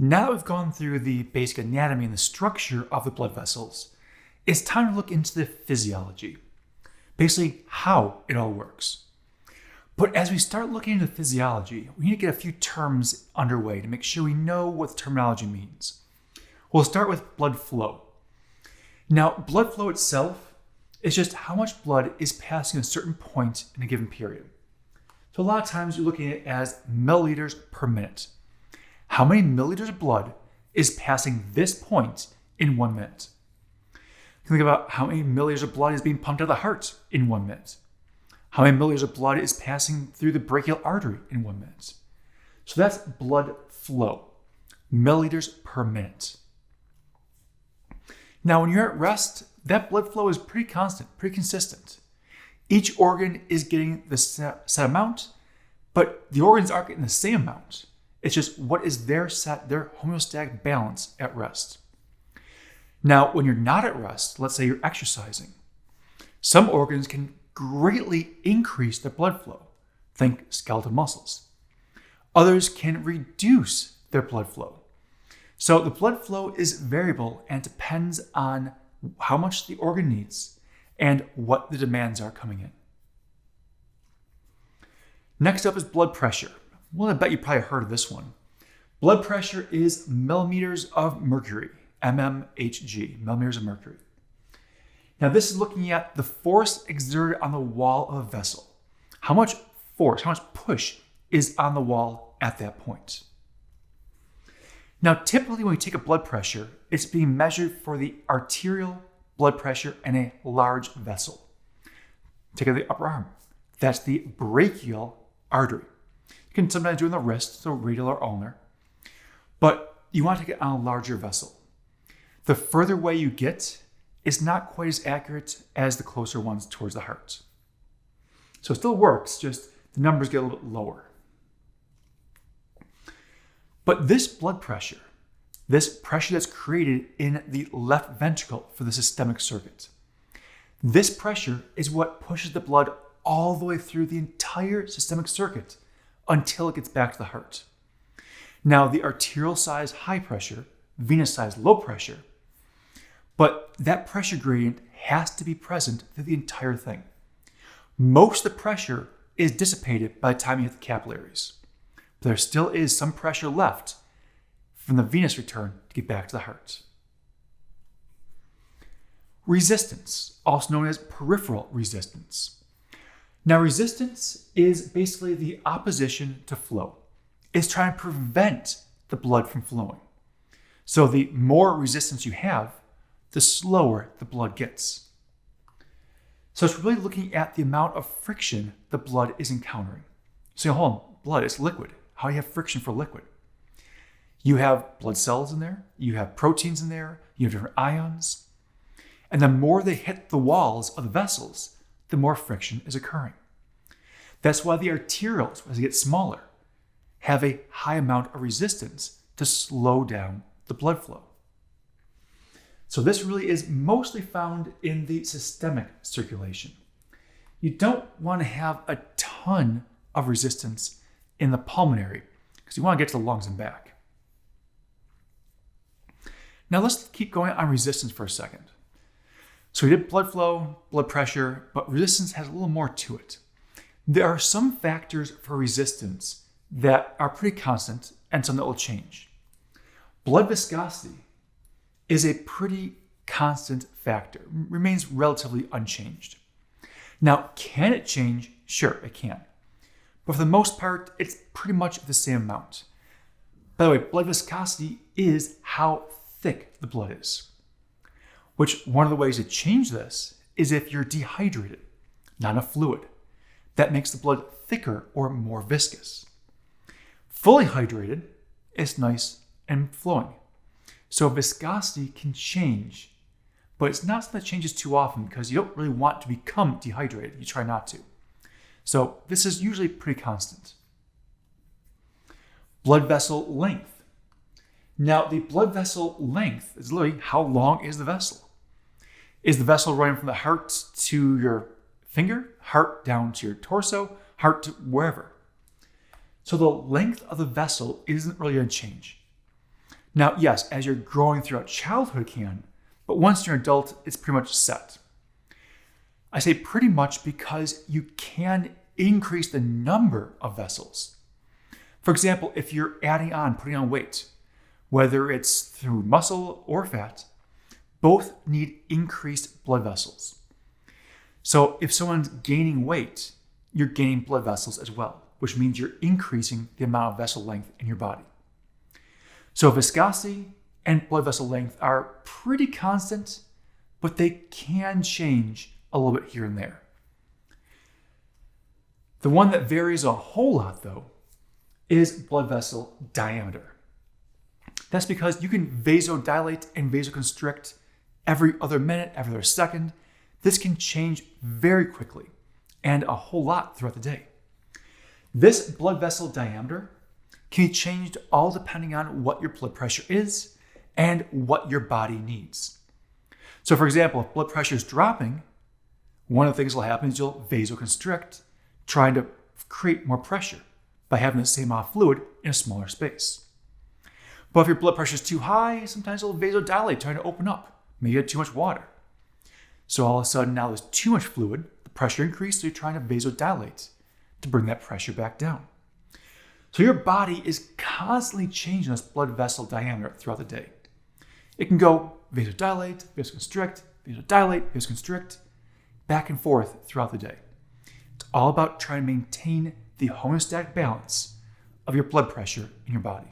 Now that we've gone through the basic anatomy and the structure of the blood vessels, it's time to look into the physiology, basically how it all works. But as we start looking into physiology, we need to get a few terms underway to make sure we know what the terminology means. We'll start with blood flow. Now, blood flow itself is just how much blood is passing a certain point in a given period. So a lot of times you're looking at it as milliliters per minute. How many milliliters of blood is passing this point in 1 minute? Think about how many milliliters of blood is being pumped out of the heart in 1 minute. How many milliliters of blood is passing through the brachial artery in 1 minute? So that's blood flow, milliliters per minute. Now, when you're at rest, that blood flow is pretty constant, pretty consistent. Each organ is getting the set amount, but the organs aren't getting the same amount. It's just what is their homeostatic balance at rest. Now, when you're not at rest, let's say you're exercising, some organs can greatly increase their blood flow. Think skeletal muscles. Others can reduce their blood flow. So the blood flow is variable and depends on how much the organ needs and what the demands are coming in. Next up is blood pressure. Well, I bet you probably heard of this one. Blood pressure is millimeters of mercury, mmHg, millimeters of mercury. Now this is looking at the force exerted on the wall of a vessel. How much force, how much push is on the wall at that point. Now typically when we take a blood pressure, it's being measured for the arterial blood pressure in a large vessel. Take out the upper arm. That's the brachial artery. You can sometimes do it in the wrist, so radial or ulnar. But you want to get on a larger vessel. The further away you get, it's not quite as accurate as the closer ones towards the heart. So it still works, just the numbers get a little bit lower. But this blood pressure, this pressure that's created in the left ventricle for the systemic circuit, this pressure is what pushes the blood all the way through the entire systemic circuit until it gets back to the heart. Now, the arterial side is high pressure, venous side is low pressure, but that pressure gradient has to be present through the entire thing. Most of the pressure is dissipated by the time you hit the capillaries. But there still is some pressure left from the venous return to get back to the heart. Resistance, also known as peripheral resistance. Now, resistance is basically the opposition to flow. It's trying to prevent the blood from flowing. So the more resistance you have, the slower the blood gets. So it's really looking at the amount of friction the blood is encountering. So hold on, blood is liquid. How do you have friction for liquid? You have blood cells in there, you have proteins in there, you have different ions. And the more they hit the walls of the vessels, the more friction is occurring. That's why the arterioles, as they get smaller, have a high amount of resistance to slow down the blood flow. So this really is mostly found in the systemic circulation. You don't want to have a ton of resistance in the pulmonary because you want to get to the lungs and back. Now let's keep going on resistance for a second. So we did blood flow, blood pressure, but resistance has a little more to it. There are some factors for resistance that are pretty constant and some that will change. Blood viscosity is a pretty constant factor, remains relatively unchanged. Now, can it change? Sure, it can. But for the most part, it's pretty much the same amount. By the way, blood viscosity is how thick the blood is. Which one of the ways to change this is if you're dehydrated, not enough fluid. That makes the blood thicker or more viscous. Fully hydrated, it's nice and flowing. So viscosity can change, but it's not something that changes too often because you don't really want to become dehydrated. You try not to. So this is usually pretty constant. Blood vessel length. Now, the blood vessel length is literally how long is the vessel. Is the vessel running from the heart to your finger, heart down to your torso, heart to wherever? So the length of the vessel isn't really going to change. Now, yes, as you're growing throughout childhood it can, but once you're an adult, it's pretty much set. I say pretty much because you can increase the number of vessels. For example, if you're putting on weight, whether it's through muscle or fat, both need increased blood vessels. So if someone's gaining weight, you're gaining blood vessels as well, which means you're increasing the amount of vessel length in your body. So viscosity and blood vessel length are pretty constant, but they can change a little bit here and there. The one that varies a whole lot, though, is blood vessel diameter. That's because you can vasodilate and vasoconstrict every other minute, every other second. This can change very quickly and a whole lot throughout the day. This blood vessel diameter can be changed all depending on what your blood pressure is and what your body needs. So for example, if blood pressure is dropping, one of the things that will happen is you'll vasoconstrict, trying to create more pressure by having the same amount of fluid in a smaller space. But if your blood pressure is too high, sometimes it'll vasodilate, trying to open up. Maybe you had too much water. So all of a sudden now there's too much fluid, the pressure increased, so you're trying to vasodilate to bring that pressure back down. So your body is constantly changing this blood vessel diameter throughout the day. It can go vasodilate, vasoconstrict, vasodilate, vasoconstrict, back and forth throughout the day. It's all about trying to maintain the homeostatic balance of your blood pressure in your body.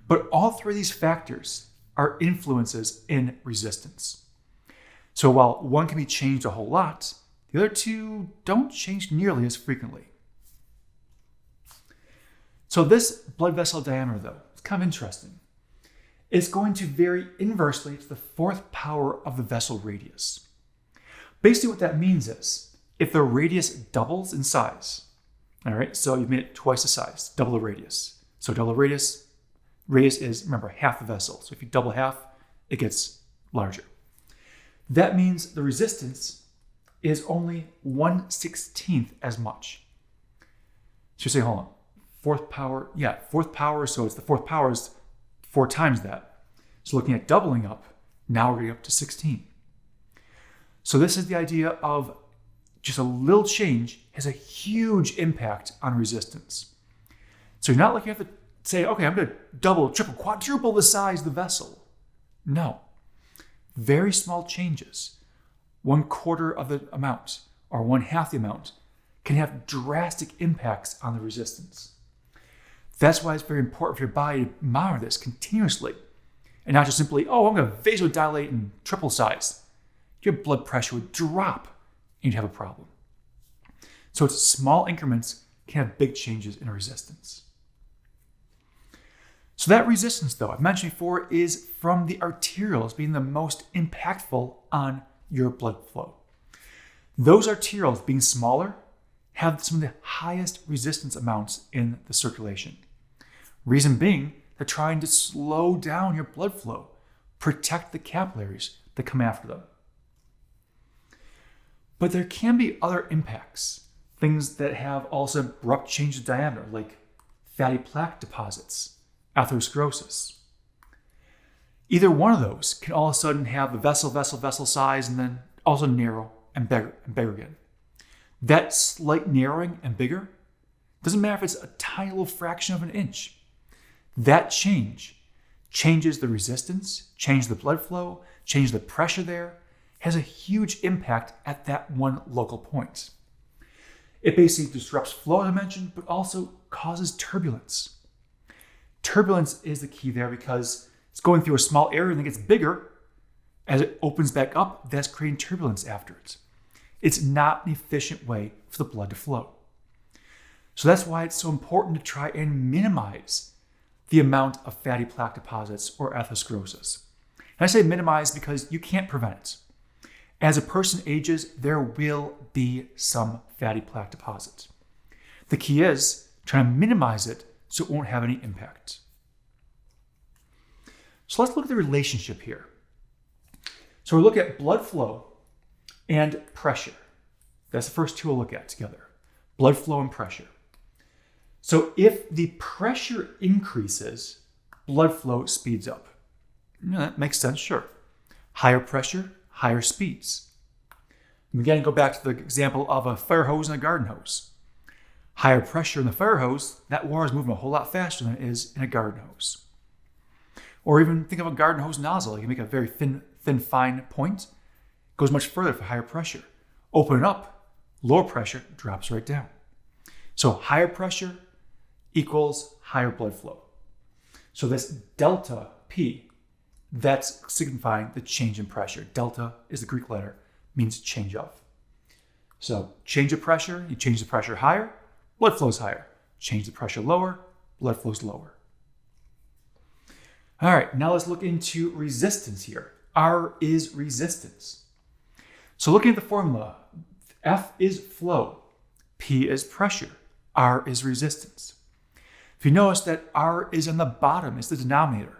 But all three of these factors are influences in resistance. So while one can be changed a whole lot, the other two don't change nearly as frequently. So this blood vessel diameter, though, is kind of interesting. It's going to vary inversely to the fourth power of the vessel radius. Basically what that means is, if the radius doubles in size, all right, so you've made it twice the size, double the radius. So double the radius is, remember, half the vessel. So if you double half, it gets larger. That means the resistance is only 1/16 as much. So you say, hold on, fourth power, so it's the fourth power is 4 times that. So looking at doubling up, now we're getting up to 16. So this is the idea of just a little change has a huge impact on resistance. So you're not looking at the say, okay, I'm going to double, triple, quadruple the size of the vessel. No. Very small changes, 1/4 of the amount or 1/2 the amount, can have drastic impacts on the resistance. That's why it's very important for your body to monitor this continuously and not just simply, I'm going to vasodilate and triple size. Your blood pressure would drop and you'd have a problem. So it's small increments can have big changes in resistance. So that resistance, though, I've mentioned before, is from the arterioles being the most impactful on your blood flow. Those arterioles, being smaller, have some of the highest resistance amounts in the circulation. Reason being, they're trying to slow down your blood flow, protect the capillaries that come after them. But there can be other impacts, things that have also abrupt change of diameter, like fatty plaque deposits, atherosclerosis. Either one of those can all of a sudden have the vessel size and then also narrow and bigger again. That slight narrowing and bigger doesn't matter if it's a tiny little fraction of an inch. That changes the resistance, changes the blood flow, changes the pressure there, has a huge impact at that one local point. It basically disrupts flow, as I mentioned, but also causes turbulence. Turbulence is the key there because it's going through a small area and then gets bigger. As it opens back up, that's creating turbulence after it. It's not an efficient way for the blood to flow. So that's why it's so important to try and minimize the amount of fatty plaque deposits or atherosclerosis. And I say minimize because you can't prevent it. As a person ages, there will be some fatty plaque deposits. The key is trying to minimize it so it won't have any impact. So let's look at the relationship here. So we look at blood flow and pressure. That's the first two we'll look at together. Blood flow and pressure. So if the pressure increases, blood flow speeds up. That makes sense, sure. Higher pressure, higher speeds. And again, go back to the example of a fire hose and a garden hose. Higher pressure in the fire hose, that water is moving a whole lot faster than it is in a garden hose. Or even think of a garden hose nozzle. You make a very thin, fine point. It goes much further for higher pressure. Open it up, lower pressure drops right down. So higher pressure equals higher blood flow. So this delta P, that's signifying the change in pressure. Delta is the Greek letter, means change of. So change of pressure, you change the pressure higher, blood flows higher. Change the pressure lower, blood flows lower. All right, now let's look into resistance here. R is resistance. So looking at the formula, F is flow, P is pressure, R is resistance. If you notice that R is on the bottom, it's the denominator.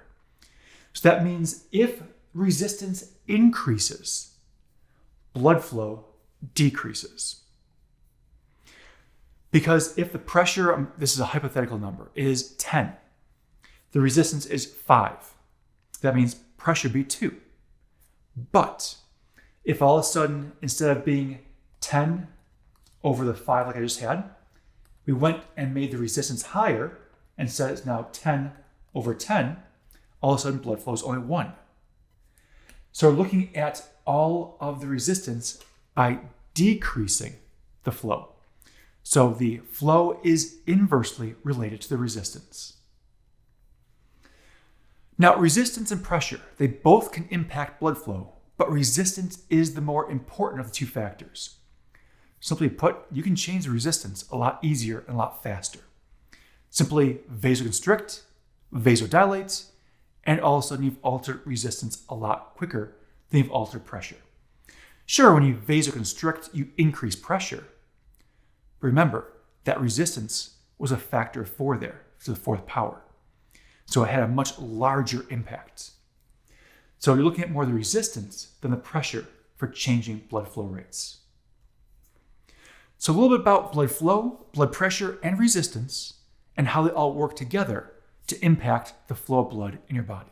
So that means if resistance increases, blood flow decreases. Because if the pressure, this is a hypothetical number, is 10, the resistance is 5. That means pressure be 2. But if all of a sudden, instead of being 10 over the 5 like I just had, we went and made the resistance higher and said it's now 10 over 10, all of a sudden blood flow is only 1. So we're looking at all of the resistance by decreasing the flow. So the flow is inversely related to the resistance. Now, resistance and pressure, they both can impact blood flow, but resistance is the more important of the two factors. Simply put, you can change the resistance a lot easier and a lot faster. Simply vasoconstrict, vasodilate, and all of a sudden you've altered resistance a lot quicker than you've altered pressure. Sure, when you vasoconstrict, you increase pressure. But remember, that resistance was a factor of 4 there, to the 4th power. So it had a much larger impact. So you're looking at more the resistance than the pressure for changing blood flow rates. So a little bit about blood flow, blood pressure, and resistance, and how they all work together to impact the flow of blood in your body.